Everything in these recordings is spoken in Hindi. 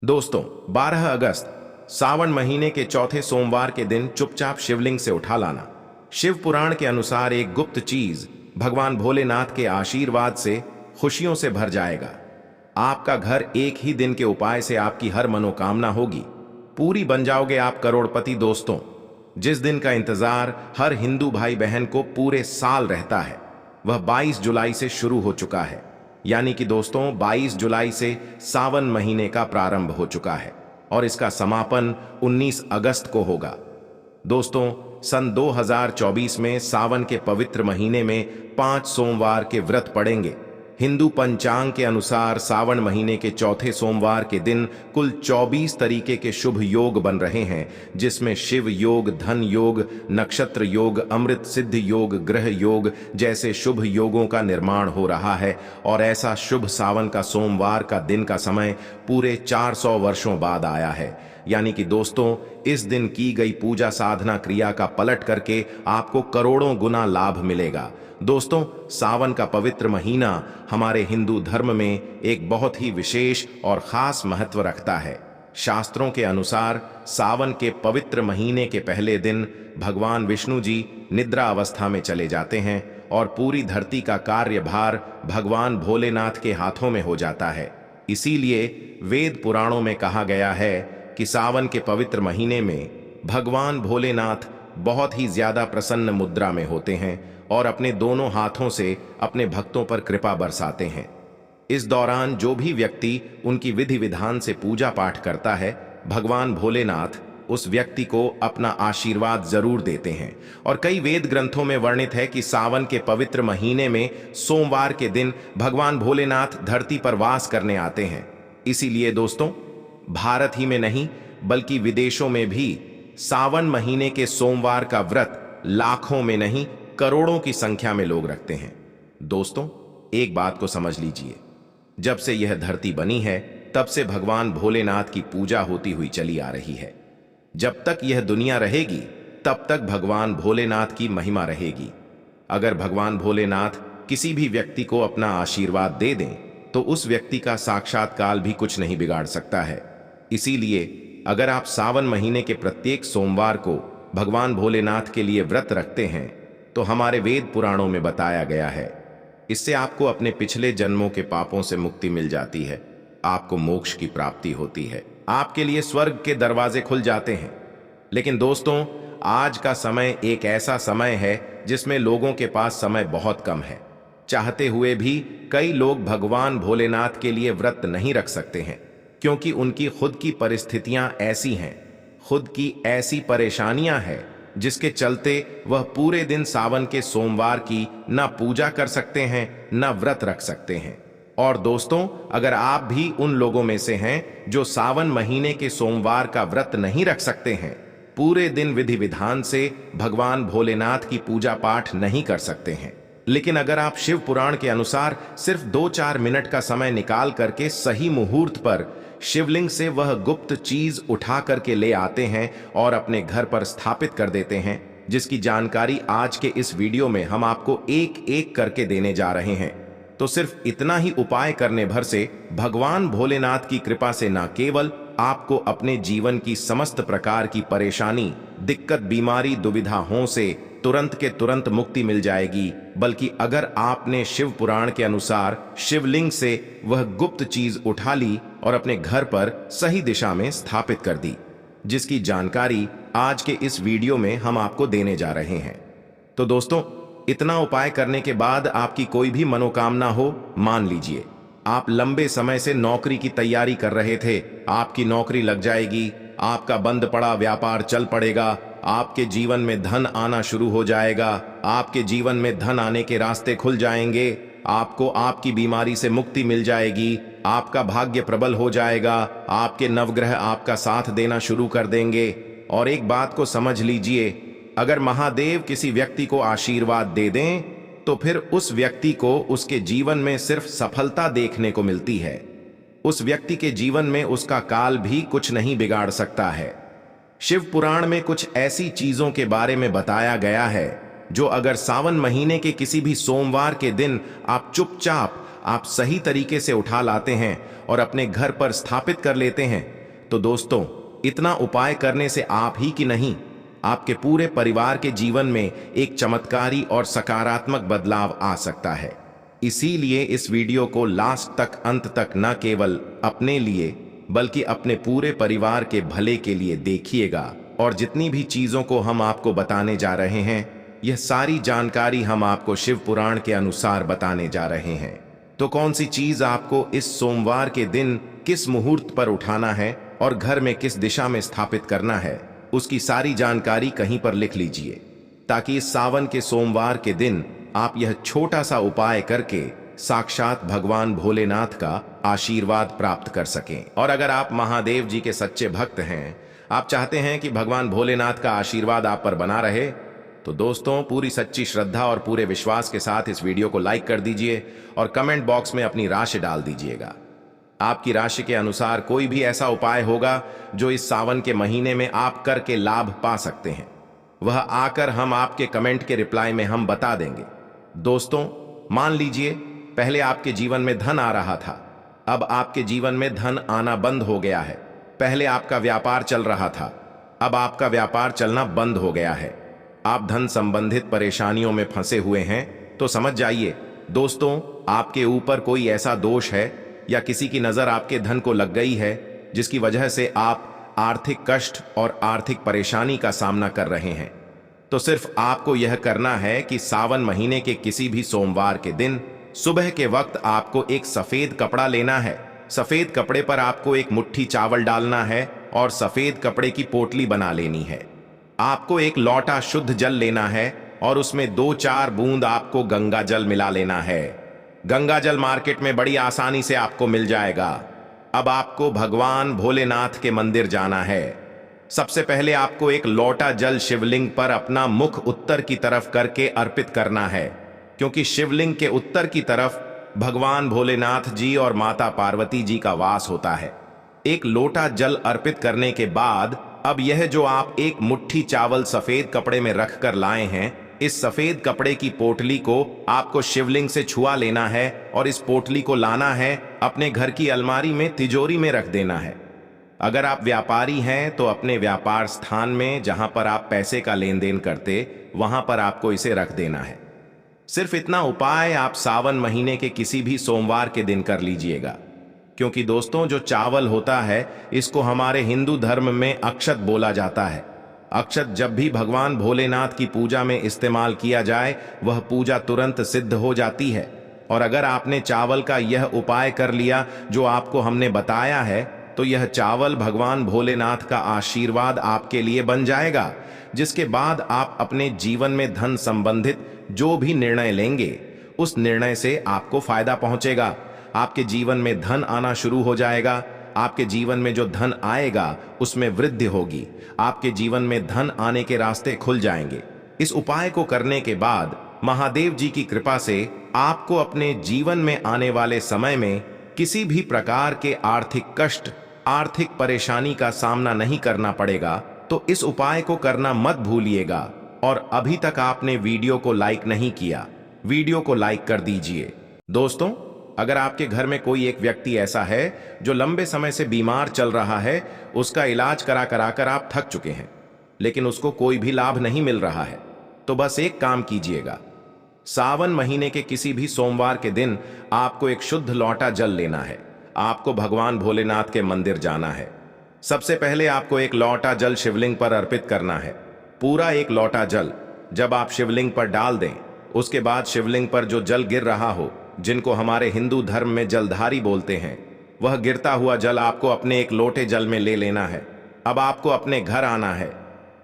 दोस्तों, 12 अगस्त सावन महीने के चौथे सोमवार के दिन चुपचाप शिवलिंग से उठा लाना शिव पुराण के अनुसार एक गुप्त चीज भगवान भोलेनाथ के आशीर्वाद से खुशियों से भर जाएगा। आपका घर एक ही दिन के उपाय से आपकी हर मनोकामना होगी पूरी बन जाओगे आप करोड़पति। दोस्तों, जिस दिन का इंतजार हर हिंदू भाई बहन को पूरे साल रहता है वह 22 जुलाई से शुरू हो चुका है। यानी कि दोस्तों 22 जुलाई से सावन महीने का प्रारंभ हो चुका है और इसका समापन 19 अगस्त को होगा। दोस्तों, सन 2024 में सावन के पवित्र महीने में 5 सोमवार के व्रत पड़ेंगे। हिंदू पंचांग के अनुसार सावन महीने के चौथे सोमवार के दिन कुल 24 तरीके के शुभ योग बन रहे हैं, जिसमें शिव योग, धन योग, नक्षत्र योग, अमृत सिद्ध योग, ग्रह योग जैसे शुभ योगों का निर्माण हो रहा है। और ऐसा शुभ सावन का सोमवार का दिन का समय पूरे 400 वर्षों बाद आया है। यानी कि दोस्तों, इस दिन की गई पूजा साधना क्रिया का पलट करके आपको करोड़ों गुना लाभ मिलेगा। दोस्तों, सावन का पवित्र महीना हमारे हिंदू धर्म में एक बहुत ही विशेष और खास महत्व रखता है। शास्त्रों के अनुसार सावन के पवित्र महीने के पहले दिन भगवान विष्णु जी निद्रा अवस्था में चले जाते हैं और पूरी धरती का कार्यभार भगवान भोलेनाथ के हाथों में हो जाता है। इसीलिए वेद पुराणों में कहा गया है कि सावन के पवित्र महीने में भगवान भोलेनाथ बहुत ही ज्यादा प्रसन्न मुद्रा में होते हैं और अपने दोनों हाथों से अपने भक्तों पर कृपा बरसाते हैं। इस दौरान जो भी व्यक्ति उनकी विधि विधान से पूजा पाठ करता है, भगवान भोलेनाथ उस व्यक्ति को अपना आशीर्वाद जरूर देते हैं। और कई वेद ग्रंथों में वर्णित है कि सावन के पवित्र महीने में सोमवार के दिन भगवान भोलेनाथ धरती पर वास करने आते हैं। इसीलिए दोस्तों, भारत ही में नहीं बल्कि विदेशों में भी सावन महीने के सोमवार का व्रत लाखों में नहीं करोड़ों की संख्या में लोग रखते हैं। दोस्तों, एक बात को समझ लीजिए, जब से यह धरती बनी है तब से भगवान भोलेनाथ की पूजा होती हुई चली आ रही है। जब तक यह दुनिया रहेगी तब तक भगवान भोलेनाथ की महिमा रहेगी। अगर भगवान भोलेनाथ किसी भी व्यक्ति को अपना आशीर्वाद दे दें तो उस व्यक्ति का साक्षात्कार भी कुछ नहीं बिगाड़ सकता है। इसीलिए अगर आप सावन महीने के प्रत्येक सोमवार को भगवान भोलेनाथ के लिए व्रत रखते हैं तो हमारे वेद पुराणों में बताया गया है, इससे आपको अपने पिछले जन्मों के पापों से मुक्ति मिल जाती है, आपको मोक्ष की प्राप्ति होती है, आपके लिए स्वर्ग के दरवाजे खुल जाते हैं। लेकिन दोस्तों, आज का समय एक ऐसा समय है जिसमें लोगों के पास समय बहुत कम है। चाहते हुए भी कई लोग भगवान भोलेनाथ के लिए व्रत नहीं रख सकते हैं, क्योंकि उनकी खुद की परिस्थितियां ऐसी हैं, खुद की ऐसी परेशानियां हैं जिसके चलते वह पूरे दिन सावन के सोमवार की न पूजा कर सकते हैं न व्रत रख सकते हैं। और दोस्तों, अगर आप भी उन लोगों में से हैं जो सावन महीने के सोमवार का व्रत नहीं रख सकते हैं, पूरे दिन विधि विधान से भगवान भोलेनाथ की पूजा पाठ नहीं कर सकते हैं, लेकिन अगर आप शिव पुराण के अनुसार सिर्फ 2-4 मिनट का समय निकाल करके सही मुहूर्त पर शिवलिंग से वह गुप्त चीज उठा करके ले आते हैं और अपने घर पर स्थापित कर देते हैं, जिसकी जानकारी आज के इस वीडियो में हम आपको एक एक करके देने जा रहे हैं, तो सिर्फ इतना ही उपाय करने भर से भगवान भोलेनाथ की कृपा से न केवल आपको अपने जीवन की समस्त प्रकार की परेशानी, दिक्कत, बीमारी, दुविधाओं से तुरंत के तुरंत मुक्ति मिल जाएगी, बल्कि अगर आपने शिव पुराण के अनुसार शिवलिंग से वह गुप्त चीज उठा ली और अपने घर पर सही दिशा में स्थापित कर दी, जिसकी जानकारी आज के इस वीडियो में हम आपको देने जा रहे हैं। तो दोस्तों, इतना उपाय करने के बाद आपकी कोई भी मनोकामना हो, मान लीजिए आप लंबे समय से नौकरी की तैयारी कर रहे थे, आपकी नौकरी लग जाएगी, आपका बंद पड़ा व्यापार चल पड़ेगा, आपके जीवन में धन आना शुरू हो जाएगा, आपके जीवन में धन आने के रास्ते खुल जाएंगे, आपको आपकी बीमारी से मुक्ति मिल जाएगी, आपका भाग्य प्रबल हो जाएगा, आपके नवग्रह आपका साथ देना शुरू कर देंगे। और एक बात को समझ लीजिए, अगर महादेव किसी व्यक्ति को आशीर्वाद दे दें तो फिर उस व्यक्ति को उसके जीवन में सिर्फ सफलता देखने को मिलती है। उस व्यक्ति के जीवन में उसका काल भी कुछ नहीं बिगाड़ सकता है। शिव पुराण में कुछ ऐसी चीजों के बारे में बताया गया है जो अगर सावन महीने के किसी भी सोमवार के दिन आप चुपचाप आप सही तरीके से उठा लाते हैं और अपने घर पर स्थापित कर लेते हैं, तो दोस्तों इतना उपाय करने से आप ही की नहीं, आपके पूरे परिवार के जीवन में एक चमत्कारी और सकारात्मक बदलाव आ सकता है। इसीलिए इस वीडियो को लास्ट तक, अंत तक न केवल अपने लिए बल्कि अपने पूरे परिवार के भले के लिए देखिएगा। और जितनी भी चीजों को हम आपको बताने जा रहे हैं, यह सारी जानकारी हम आपको शिव पुराण के अनुसार बताने जा रहे हैं। तो कौन सी चीज आपको इस सोमवार के दिन किस मुहूर्त पर उठाना है और घर में किस दिशा में स्थापित करना है, उसकी सारी जानकारी कहीं पर लिख लीजिए, ताकि इस सावन के सोमवार के दिन आप यह छोटा सा उपाय करके साक्षात भगवान भोलेनाथ का आशीर्वाद प्राप्त कर सकें। और अगर आप महादेव जी के सच्चे भक्त हैं, आप चाहते हैं कि भगवान भोलेनाथ का आशीर्वाद आप पर बना रहे, तो दोस्तों पूरी सच्ची श्रद्धा और पूरे विश्वास के साथ इस वीडियो को लाइक कर दीजिए और कमेंट बॉक्स में अपनी राशि डाल दीजिएगा। आपकी राशि के अनुसार कोई भी ऐसा उपाय होगा जो इस सावन के महीने में आप करके लाभ पा सकते हैं, वह आकर हम आपके कमेंट के रिप्लाई में हम बता देंगे। दोस्तों मान लीजिए पहले आपके जीवन में धन आ रहा था, अब आपके जीवन में धन आना बंद हो गया है। पहले आपका व्यापार चल रहा था, अब आपका व्यापार चलना बंद हो गया है। आप धन संबंधित परेशानियों में फंसे हुए हैं, तो समझ जाइए दोस्तों आपके ऊपर कोई ऐसा दोष है या किसी की नजर आपके धन को लग गई है, जिसकी वजह से आप आर्थिक कष्ट और आर्थिक परेशानी का सामना कर रहे हैं। तो सिर्फ आपको यह करना है कि सावन महीने के किसी भी सोमवार के दिन सुबह के वक्त आपको एक सफेद कपड़ा लेना है। सफेद कपड़े पर आपको एक मुट्ठी चावल डालना है और सफेद कपड़े की पोटली बना लेनी है। आपको एक लौटा शुद्ध जल लेना है और उसमें 2-4 बूंद आपको गंगा जल मिला लेना है। गंगा जल मार्केट में बड़ी आसानी से आपको मिल जाएगा। अब आपको भगवान भोलेनाथ के मंदिर जाना है। सबसे पहले आपको एक लोटा जल शिवलिंग पर अपना मुख उत्तर की तरफ करके अर्पित करना है, क्योंकि शिवलिंग के उत्तर की तरफ भगवान भोलेनाथ जी और माता पार्वती जी का वास होता है। एक लोटा जल अर्पित करने के बाद अब यह जो आप एक मुट्ठी चावल सफेद कपड़े में रख कर लाए हैं, इस सफेद कपड़े की पोटली को आपको शिवलिंग से छुआ लेना है और इस पोटली को लाना है, अपने घर की अलमारी में तिजोरी में रख देना है। अगर आप व्यापारी हैं तो अपने व्यापार स्थान में जहां पर आप पैसे का लेन देन करते, वहां पर आपको इसे रख देना है। सिर्फ इतना उपाय आप सावन महीने के किसी भी सोमवार के दिन कर लीजिएगा, क्योंकि दोस्तों जो चावल होता है इसको हमारे हिंदू धर्म में अक्षत बोला जाता है। अक्षत जब भी भगवान भोलेनाथ की पूजा में इस्तेमाल किया जाए, वह पूजा तुरंत सिद्ध हो जाती है। और अगर आपने चावल का यह उपाय कर लिया जो आपको हमने बताया है, तो यह चावल भगवान भोलेनाथ का आशीर्वाद आपके लिए बन जाएगा, जिसके बाद आप अपने जीवन में धन संबंधित जो भी निर्णय लेंगे, उस निर्णय से आपको फायदा पहुंचेगा। आपके जीवन में धन आना शुरू हो जाएगा। आपके जीवन में जो धन आएगा उसमें वृद्धि होगी। आपके जीवन में धन आने के रास्ते खुल जाएंगे। इस उपाय को करने के बाद महादेव जी की कृपा से आपको अपने जीवन में आने वाले समय में किसी भी प्रकार के आर्थिक कष्ट, आर्थिक परेशानी का सामना नहीं करना पड़ेगा। तो इस उपाय को करना मत भूलिएगा। और अभी तक आपने वीडियो को लाइक नहीं किया, वीडियो को लाइक कर दीजिए। दोस्तों अगर आपके घर में कोई एक व्यक्ति ऐसा है जो लंबे समय से बीमार चल रहा है, उसका इलाज करा कर आप थक चुके हैं, लेकिन उसको कोई भी लाभ नहीं मिल रहा है, तो बस एक काम कीजिएगा। सावन महीने के किसी भी सोमवार के दिन आपको एक शुद्ध लौटा जल लेना है। आपको भगवान भोलेनाथ के मंदिर जाना है। सबसे पहले आपको एक लौटा जल शिवलिंग पर अर्पित करना है। पूरा एक लौटा जल जब आप शिवलिंग पर डाल दें, उसके बाद शिवलिंग पर जो जल गिर रहा हो, जिनको हमारे हिंदू धर्म में जलधारी बोलते हैं, वह गिरता हुआ जल आपको अपने एक लोटे जल में ले लेना है। अब आपको अपने घर आना है।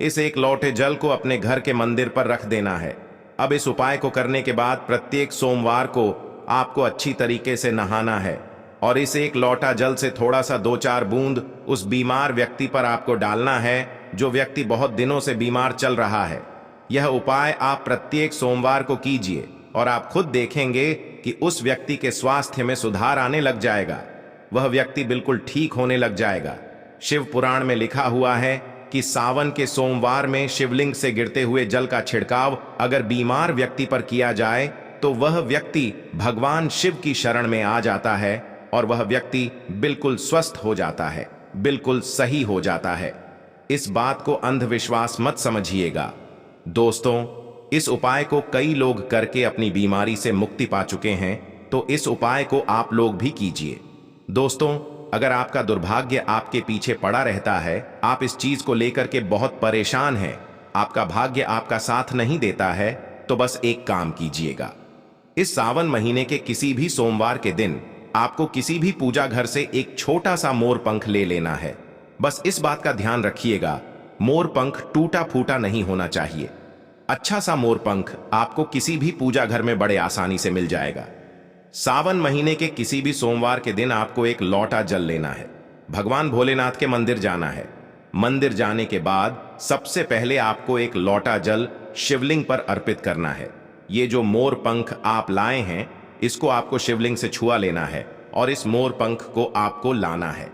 इस एक लोटे जल को अपने घर के मंदिर पर रख देना है। अब इस उपाय को करने के बाद प्रत्येक सोमवार को आपको अच्छी तरीके से नहाना है और इस एक लोटा जल से थोड़ा सा 2-4 बूंद उस बीमार व्यक्ति पर आपको डालना है, जो व्यक्ति बहुत दिनों से बीमार चल रहा है। यह उपाय आप प्रत्येक सोमवार को कीजिए और आप खुद देखेंगे कि उस व्यक्ति के स्वास्थ्य में सुधार आने लग जाएगा। वह व्यक्ति बिल्कुल ठीक होने लग जाएगा। शिव पुराण में लिखा हुआ है कि सावन के सोमवार में शिवलिंग से गिरते हुए जल का छिड़काव अगर बीमार व्यक्ति पर किया जाए तो वह व्यक्ति भगवान शिव की शरण में आ जाता है और वह व्यक्ति बिल्कुल स्वस्थ हो जाता है, बिल्कुल सही हो जाता है। इस बात को अंधविश्वास मत समझिएगा दोस्तों, इस उपाय को कई लोग करके अपनी बीमारी से मुक्ति पा चुके हैं, तो इस उपाय को आप लोग भी कीजिए। दोस्तों, अगर आपका दुर्भाग्य आपके पीछे पड़ा रहता है, आप इस चीज को लेकर के बहुत परेशान हैं, आपका भाग्य आपका साथ नहीं देता है, तो बस एक काम कीजिएगा। इस सावन महीने के किसी भी सोमवार के दिन आपको किसी भी पूजा घर से एक छोटा सा मोर पंख ले लेना है। बस इस बात का ध्यान रखिएगा, मोर पंख टूटा फूटा नहीं होना चाहिए। अच्छा सा मोर पंख आपको किसी भी पूजा घर में बड़े आसानी से मिल जाएगा। सावन महीने के किसी भी सोमवार के दिन आपको एक लोटा जल लेना है, भगवान भोलेनाथ के मंदिर जाना है। मंदिर जाने के बाद सबसे पहले आपको एक लोटा जल शिवलिंग पर अर्पित करना है। ये जो मोर पंख आप लाए हैं, इसको आपको शिवलिंग से छुआ लेना है और इस मोर पंख को आपको लाना है,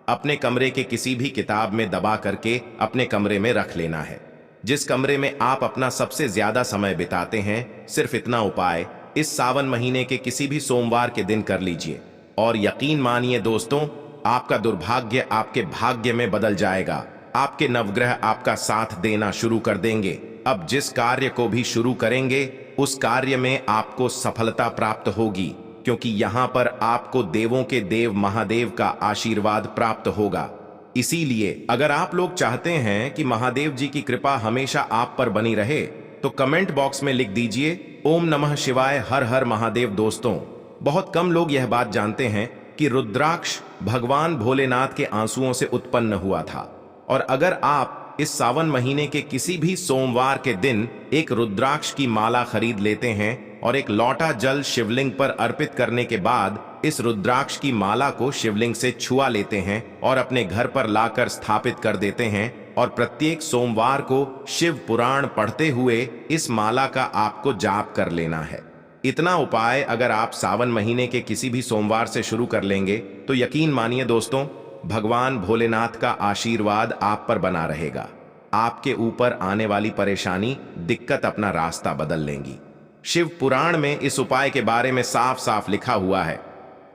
अपने कमरे के किसी भी किताब में दबा करके अपने कमरे में रख लेना है। जिस कमरे में आप अपना सबसे ज्यादा समय बिताते हैं, सिर्फ इतना उपाय इस सावन महीने के किसी भी सोमवार के दिन कर लीजिए और यकीन मानिए दोस्तों, आपका दुर्भाग्य आपके भाग्य में बदल जाएगा। आपके नवग्रह आपका साथ देना शुरू कर देंगे। अब जिस कार्य को भी शुरू करेंगे, उस कार्य में आपको सफलता प्राप्त होगी, क्योंकि यहां पर आपको देवों के देव महादेव का आशीर्वाद प्राप्त होगा। इसीलिए अगर आप लोग चाहते हैं कि महादेव जी की कृपा हमेशा आप पर बनी रहे, तो कमेंट बॉक्स में लिख दीजिए ओम नमः शिवाय, हर हर महादेव। दोस्तों, बहुत कम लोग यह बात जानते हैं कि रुद्राक्ष भगवान भोलेनाथ के आंसुओं से उत्पन्न हुआ था, और अगर आप इस सावन महीने के किसी भी सोमवार के दिन एक रुद्राक्ष की माला खरीद लेते हैं और एक लोटा जल शिवलिंग पर अर्पित करने के बाद इस रुद्राक्ष की माला को शिवलिंग से छुआ लेते हैं और अपने घर पर लाकर स्थापित कर देते हैं, और प्रत्येक सोमवार को शिव पुराण पढ़ते हुए इस माला का आपको जाप कर लेना है। इतना उपाय अगर आप सावन महीने के किसी भी सोमवार से शुरू कर लेंगे, तो यकीन मानिए दोस्तों, भगवान भोलेनाथ का आशीर्वाद आप पर बना रहेगा। आपके ऊपर आने वाली परेशानी, दिक्कत अपना रास्ता बदल लेंगी। शिव पुराण में इस उपाय के बारे में साफ साफ लिखा हुआ है।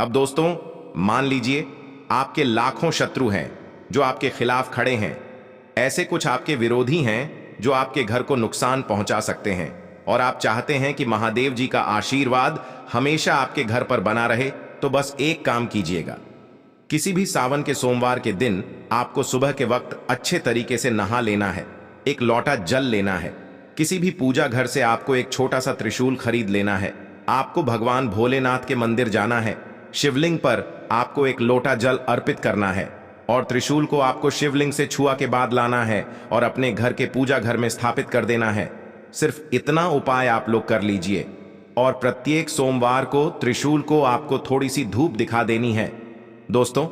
अब दोस्तों, मान लीजिए आपके लाखों शत्रु हैं जो आपके खिलाफ खड़े हैं, ऐसे कुछ आपके विरोधी हैं जो आपके घर को नुकसान पहुंचा सकते हैं, और आप चाहते हैं कि महादेव जी का आशीर्वाद हमेशा आपके घर पर बना रहे, तो बस एक काम कीजिएगा। किसी भी सावन के सोमवार के दिन आपको सुबह के वक्त अच्छे तरीके से नहा लेना है, एक लोटा जल लेना है, किसी भी पूजा घर से आपको एक छोटा सा त्रिशूल खरीद लेना है, आपको भगवान भोलेनाथ के मंदिर जाना है, शिवलिंग पर आपको एक लोटा जल अर्पित करना है और त्रिशूल को आपको शिवलिंग से छुआ के बाद लाना है और अपने घर के पूजा घर में स्थापित कर देना है। सिर्फ इतना उपाय आप लोग कर लीजिए, और प्रत्येक सोमवार को त्रिशूल को आपको थोड़ी सी धूप दिखा देनी है। दोस्तों,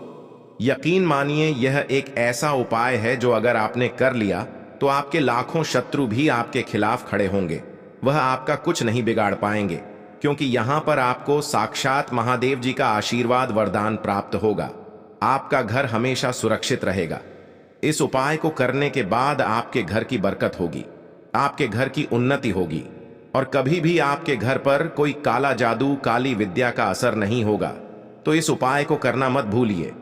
यकीन मानिए यह एक ऐसा उपाय है जो अगर आपने कर लिया तो आपके लाखों शत्रु भी आपके खिलाफ खड़े होंगे, वह आपका कुछ नहीं बिगाड़ पाएंगे, क्योंकि यहां पर आपको साक्षात महादेव जी का आशीर्वाद वरदान प्राप्त होगा। आपका घर हमेशा सुरक्षित रहेगा। इस उपाय को करने के बाद आपके घर की बरकत होगी, आपके घर की उन्नति होगी, और कभी भी आपके घर पर कोई काला जादू, काली विद्या का असर नहीं होगा। तो इस उपाय को करना मत भूलिए।